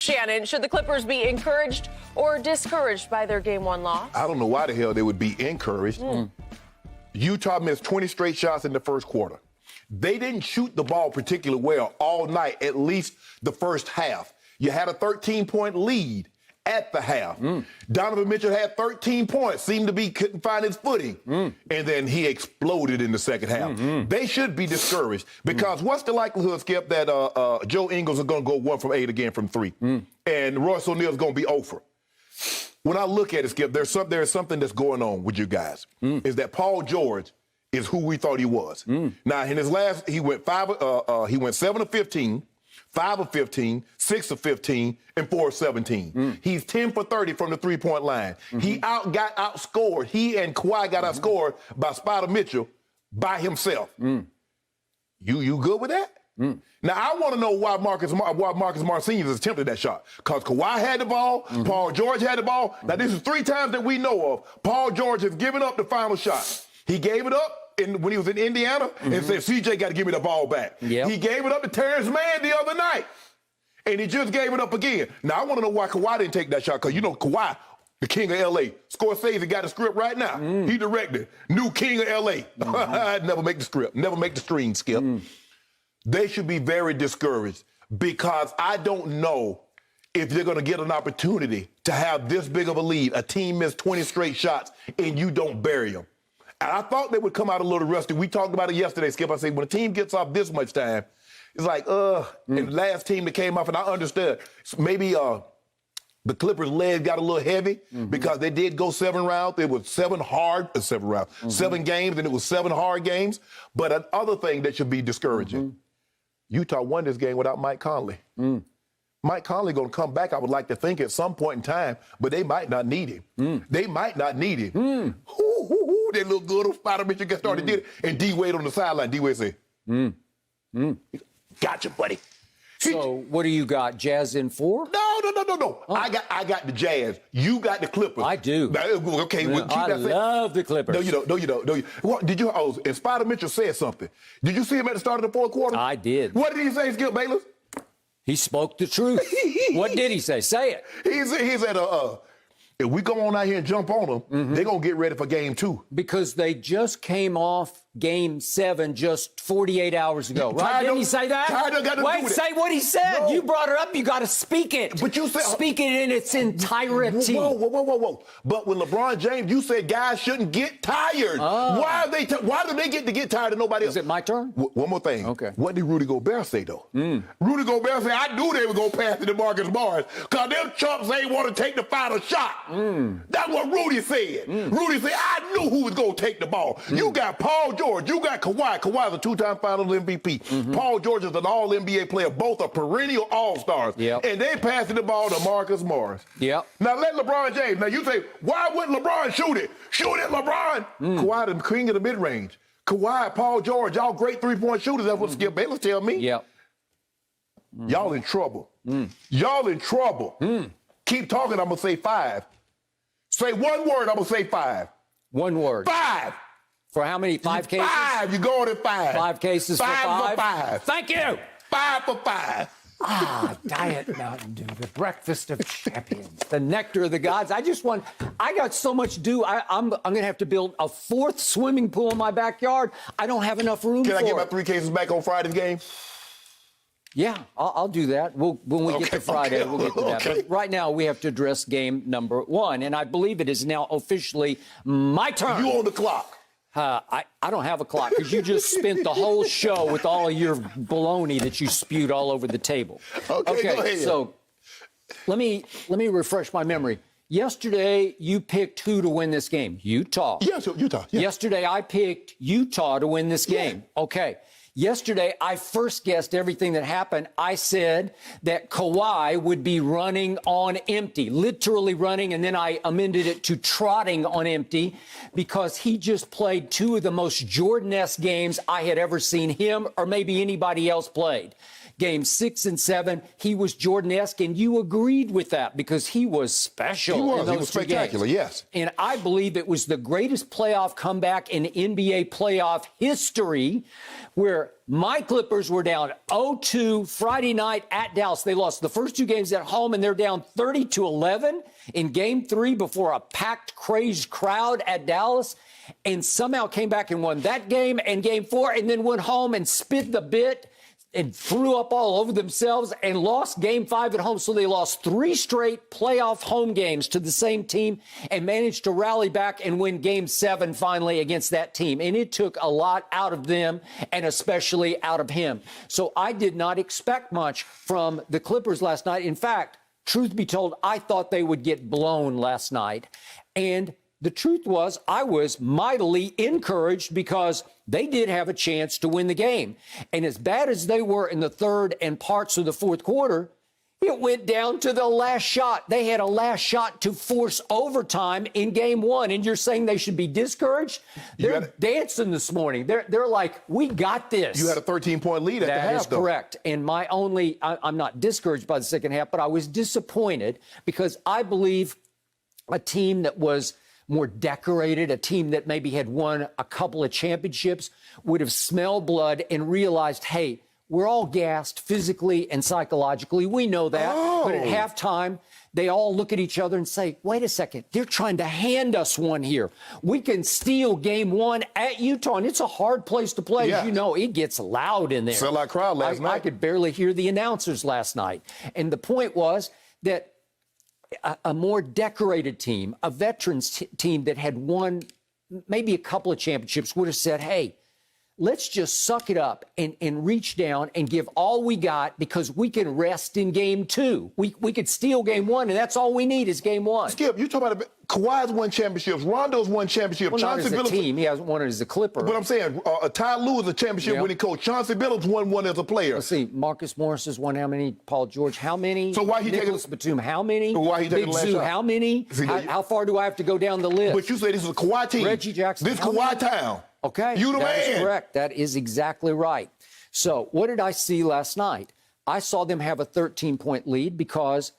Shannon, should the Clippers be encouraged or discouraged by their Game 1 loss? I don't know why the hell they would be encouraged. Utah missed 20 straight shots in the first quarter. They didn't shoot the ball particularly well all night, at least the first half. You had a 13-point lead at the half. Donovan Mitchell had 13 points, seemed to be couldn't find his footing. And then he exploded in the second half. They should be discouraged because what's the likelihood, Skip, that Joe Ingles is going to go 1 from 8 again from 3? And Royce O'Neal is going to be over. When I look at it, Skip, there's something that's going on with you guys. Is that Paul George is who we thought he was. Now, in his last, he went 7 of 15, 5 of 15, 6 of 15, and 4 of 17. He's 10 for 30 from the three-point line. He got outscored. He and Kawhi got outscored by Spider Mitchell by himself. You good with that? Now, I want to know why Marcus Smart Sr. has attempted that shot. Because Kawhi had the ball, Paul George had the ball. Now, this is 3 times that we know of. Paul George has given up the final shot. He gave it up when he was in Indiana and said, CJ got to give me the ball back. He gave it up to Terrence Mann the other night. And he just gave it up again. Now, I want to know why Kawhi didn't take that shot. Because, you know, Kawhi, the king of L.A., Scorsese got a script right now. He directed. New king of L.A. Never make the script. Never make the screen, Skip. They should be very discouraged because I don't know if they're going to get an opportunity to have this big of a lead. A team missed 20 straight shots and you don't bury them. And I thought they would come out a little rusty. We talked about it yesterday, Skip. I said, when a team gets off this much time, it's like, and the last team that came off, and I understood, maybe the Clippers' legs got a little heavy because they did go 7 rounds. It was 7 games, and it was 7 hard games. But another thing that should be discouraging, Utah won this game without Mike Conley. Mike Conley going to come back, I would like to think, at some point in time, but they might not need him. They might not need him. They look good on Spider Mitchell got started, did it. And D-Wade on the sideline. D-Wade said, gotcha, buddy. So what do you got, Jazz in 4? No. I got the Jazz. You got the Clippers. I do. Okay, well, I love the Clippers. No, you don't. What, did you? Oh, and Spider Mitchell said something. Did you see him at the start of the fourth quarter? I did. What did he say, Skip Bayless? He spoke the truth. What did he say? Say it. He said, if we go on out here and jump on them, they're going to get ready for game 2. Because they just came off game 7 just 48 hours ago, right? Didn't he say that? Wait, say what he said. No. You brought it up. You got to speak it. But you said... Speak it in its entirety. Whoa. But when LeBron James, you said guys shouldn't get tired. Why do they get to get tired and nobody else? Is it my turn? One more thing. Okay. What did Rudy Gobert say, though? Rudy Gobert said, I knew they were going to pass it to Marcus Morris because them chumps ain't want to take the final shot. That's what Rudy said. Rudy said, I knew who was going to take the ball. You got Paul George. You got Kawhi. Kawhi's a 2-time Finals MVP. Paul George is an all-NBA player. Both are perennial all-stars. And they passing the ball to Marcus Morris. Now let LeBron James. Now you say, why wouldn't LeBron shoot it? Shoot it, LeBron. Kawhi, the king of the mid-range. Kawhi, Paul George, y'all great three-point shooters. That's what Skip Bayless tell me. Y'all in trouble. Y'all in trouble. Keep talking, I'm going to say 5. Say one word, I'm going to say 5. One word. 5. For how many? 5 cases? 5. You're going at 5. 5 cases 5 for 5? for 5. Thank you. 5 for 5. Diet Mountain Dew, the breakfast of champions, the nectar of the gods. I got so much dew. I'm going to have to build a 4th swimming pool in my backyard. I don't have enough room for it. Can I get my 3 cases back on Friday's game? Yeah, I'll do that. When we get to Friday, we'll get to that. But right now, we have to address game number 1, and I believe it is now officially my turn. You on the clock. I don't have a clock because you just spent the whole show with all of your baloney that you spewed all over the table. Okay, go ahead. So let me refresh my memory. Yesterday, you picked who to win this game? Utah. Yes, Utah. Yeah. Yesterday, I picked Utah to win this game. Okay. Yesterday, I first guessed everything that happened. I said that Kawhi would be running on empty, literally running, and then I amended it to trotting on empty because he just played 2 of the most Jordan-esque games I had ever seen him or maybe anybody else played. Game 6 and 7, he was Jordan-esque, and you agreed with that because he was special. He was spectacular, yes. And I believe it was the greatest playoff comeback in NBA playoff history, where my Clippers were down 0-2 Friday night at Dallas. They lost the first 2 games at home, and they're down 30-11 in Game 3 before a packed, crazed crowd at Dallas, and somehow came back and won that game and Game 4, and then went home and spit the bit and threw up all over themselves and lost Game 5 at home. So they lost 3 straight playoff home games to the same team and managed to rally back and win Game 7 finally against that team. And it took a lot out of them, and especially out of him. So I did not expect much from the Clippers last night. In fact, truth be told, I thought they would get blown last night. And the truth was, I was mightily encouraged because they did have a chance to win the game. And as bad as they were in the third and parts of the fourth quarter, it went down to the last shot. They had a last shot to force overtime in Game 1. And you're saying they should be discouraged? They're dancing this morning. They're like, we got this. You had a 13-point lead at the half, That is correct. And I'm not discouraged by the second half, but I was disappointed because I believe a team that was more decorated, a team that maybe had won a couple of championships, would have smelled blood and realized, hey, we're all gassed physically and psychologically. We know that. But at halftime, they all look at each other and say, wait a second, they're trying to hand us one here. We can steal Game 1 at Utah, and it's a hard place to play. Yeah. As you know, it gets loud in there. Sellout crowd last night. I could barely hear the announcers last night. And the point was that a more decorated team, a veterans team that had won maybe a couple of championships, would have said, hey, let's just suck it up and reach down and give all we got, because we can rest in Game 2. We could steal Game 1, and that's all we need is Game 1. Skip, you talking about Kawhi's won championships, Rondo's won championships, Well, not Chauncey as a Billups. team. He hasn't won it as a Clipper. But I'm saying, Ty Lue is a championship-winning coach. Chauncey Billups won one as a player. Let's see, Marcus Morris has won how many? Paul George, how many? So why he Nicholas Batum, how many? So why he taking Big the last Zoo, shot? how many? See, How far do I have to go down the list? But you say this is a Kawhi team. Reggie Jackson, This how Kawhi many? town. Okay, You the that is man. correct. That is exactly right. So what did I see last night? I saw them have a 13-point lead because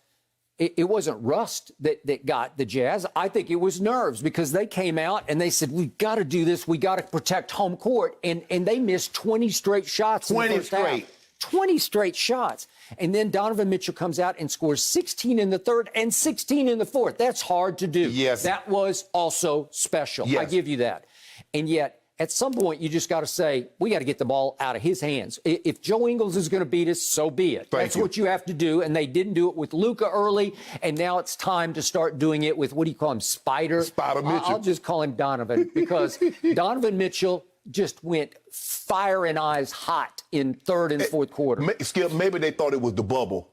it wasn't rust that got the Jazz. I think it was nerves, because they came out and they said, we've got to do this. We got to protect home court. And they missed 20 straight shots. 20 in the first straight. half. 20 straight shots. And then Donovan Mitchell comes out and scores 16 in the third and 16 in the fourth. That's hard to do. Yes. That was also special. Yes. I give you that. And yet, at some point, you just got to say, we got to get the ball out of his hands. If Joe Ingles is going to beat us, so be it. That's what you have to do. And they didn't do it with Luka early. And now it's time to start doing it with, what do you call him, Spider Mitchell. I'll just call him Donovan, because Donovan Mitchell just went fire and eyes hot in third and fourth quarter. Skip, maybe they thought it was the bubble.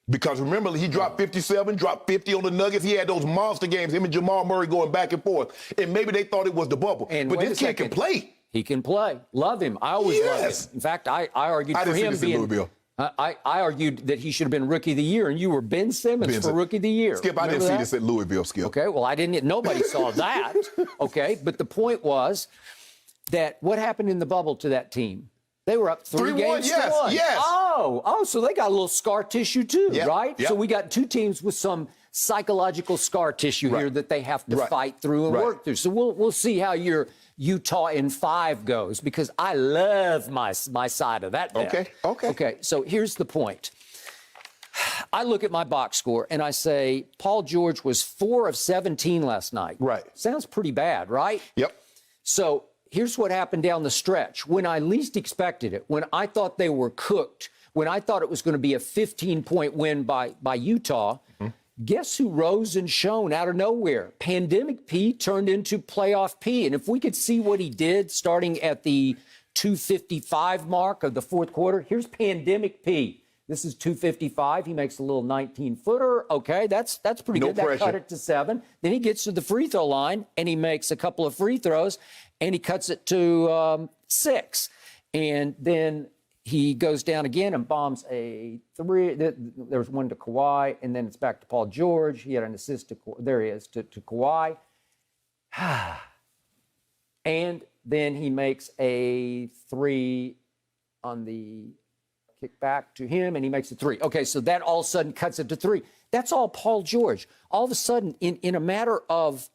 Because remember, he dropped 57, dropped 50 on the Nuggets. He had those monster games, him and Jamal Murray going back and forth. And maybe they thought it was the bubble. And but wait this a kid can second. play. He can play. Love him. I always loved him. Yes. In fact, I argued I for didn't see him this in being. Louisville. I argued that he should have been Rookie of the Year, and you were Ben Simmons for Rookie of the Year. Skip, I didn't see this at Louisville, Skip. Okay, well, I didn't. Nobody saw that. Okay, but the point was that what happened in the bubble to that team? They were up 3 games yes, to 1. yes. Oh, so they got a little scar tissue too, Yep, right? yep. So we got 2 teams with some psychological scar tissue here that they have to fight through and work through. So we'll see how your Utah in 5 goes, because I love my side of that bet. Okay. So here's the point. I look at my box score and I say Paul George was 4 of 17 last night. Right. Sounds pretty bad, right? Yep. So here's what happened down the stretch. When I least expected it, when I thought they were cooked, when I thought it was going to be a 15-point win by Utah, guess who rose and shone out of nowhere? Pandemic P turned into playoff P. And if we could see what he did starting at the 2:55 mark of the fourth quarter, here's Pandemic P. This is 2:55. He makes a little 19-footer. Okay, that's pretty good. pressure. That cut it to 7. Then he gets to the free throw line, and he makes a couple of free throws, and he cuts it to 6. And then he goes down again and bombs a 3. There was one to Kawhi, and then it's back to Paul George. He had an assist to there he is to Kawhi. And then he makes a 3 on the kick back to him, and he makes a three. Okay, so that all of a sudden cuts it to three. That's all Paul George. All of a sudden, in a matter of,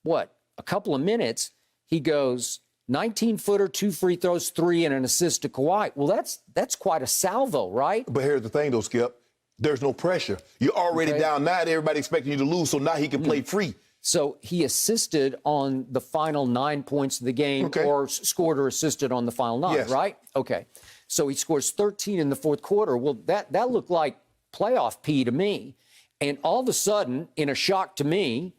what, a couple of minutes, he goes 19-footer, 2 free throws, 3, and an assist to Kawhi. Well, that's quite a salvo, right? But here's the thing, though, Skip. There's no pressure. You're already down now. Everybody expecting you to lose, so now he can play free. So he assisted on the final 9 points of the game, or scored or assisted on the final 9, right? Okay. So he scores 13 in the fourth quarter. Well, that looked like playoff P to me. And all of a sudden, in a shock to me,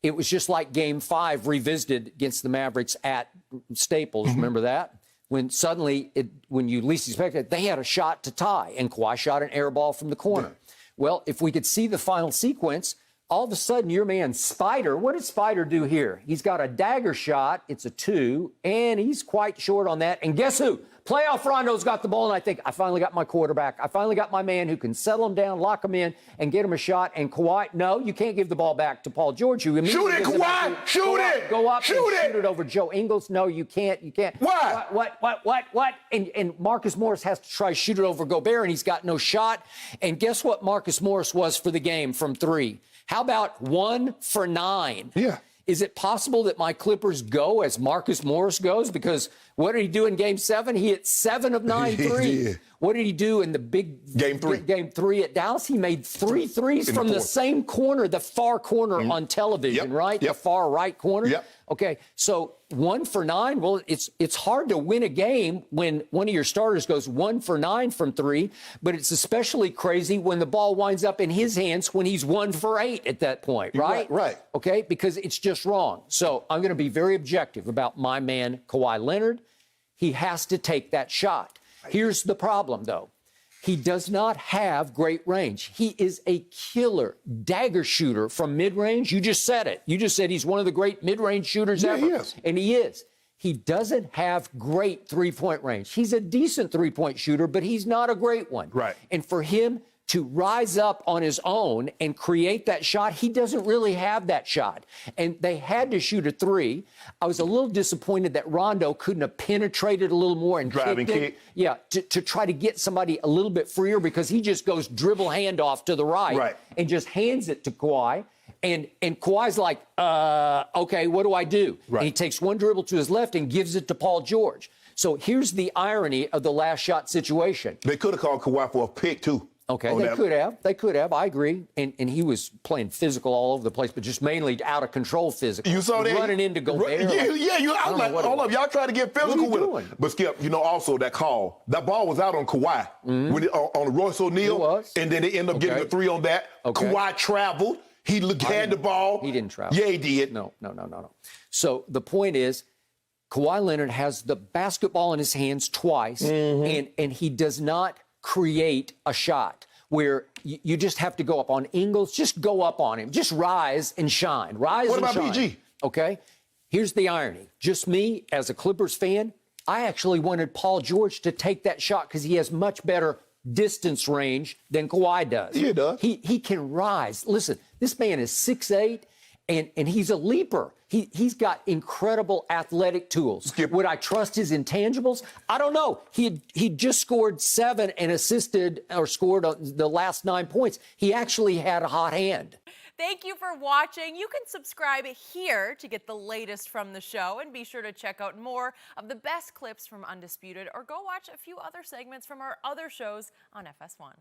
it was just like Game 5 revisited against the Mavericks at Staples. Remember that? When suddenly, when you least expected it, they had a shot to tie, and Kawhi shot an air ball from the corner. Well, if we could see the final sequence, all of a sudden, your man Spider, what did Spider do here? He's got a dagger shot. It's a 2, and he's quite short on that. And guess who? Playoff Rondo's got the ball, and I think, I finally got my quarterback. I finally got my man who can settle him down, lock him in, and get him a shot. And Kawhi, no, you can't give the ball back to Paul George. Shoot it, Kawhi! Shoot it! Go up and shoot it over Joe Ingles. No, you can't. You can't. Why? What? And Marcus Morris has to try to shoot it over Gobert, and he's got no shot. And guess what Marcus Morris was for the game from 3? How about 1 for 9? Yeah. Is it possible that my Clippers go as Marcus Morris goes? Because what did he do in Game 7? He hit 7 of 9 threes. What did he do in the big Game 3 at Dallas? He made 3 threes from the same corner, the far corner on television, right? The far right corner. Okay, so 1 for 9. Well, it's hard to win a game when one of your starters goes 1 for 9 from 3, but it's especially crazy when the ball winds up in his hands when he's 1 for 8 at that point, right? Right. Okay, because it's just wrong. So I'm going to be very objective about my man Kawhi Leonard. He has to take that shot. Here's the problem, though. He does not have great range. He is a killer dagger shooter from mid-range. You just said it. You just said he's one of the great mid-range shooters ever. He is. And he is. He doesn't have great three-point range. He's a decent three-point shooter, but he's not a great one. Right. And for him to rise up on his own and create that shot, he doesn't really have that shot. And they had to shoot a 3. I was a little disappointed that Rondo couldn't have penetrated a little more and driving kick. Yeah, to try to get somebody a little bit freer, because he just goes dribble handoff to the right and just hands it to Kawhi. And Kawhi's like, okay, what do I do? And he takes one dribble to his left and gives it to Paul George. So here's the irony of the last shot situation. They could have called Kawhi for a pick, too. Okay, they could have. I agree. And he was playing physical all over the place, but just mainly out of control physical. You saw that? Running into Gobert. I was like, hold up, y'all trying to get physical with him. But Skip, also that call, that ball was out on Kawhi when on Royce O'Neal. It was. And then they ended up getting a 3 on that. Kawhi traveled. He had the ball. He didn't travel. Yeah, he did. No. So the point is, Kawhi Leonard has the basketball in his hands twice, and he does not create a shot where you just have to go up on Ingles. Just go up on him. Just rise and shine. What about PG? Okay. Here's the irony. Just me as a Clippers fan, I actually wanted Paul George to take that shot because he has much better distance range than Kawhi does. Yeah, he does. He can rise. Listen, this man is 6'8", and he's a leaper. He's got incredible athletic tools. Skip. Would I trust his intangibles? I don't know. He just scored 7 and assisted or scored the last 9 points. He actually had a hot hand. Thank you for watching. You can subscribe here to get the latest from the show, and be sure to check out more of the best clips from Undisputed, or go watch a few other segments from our other shows on FS1.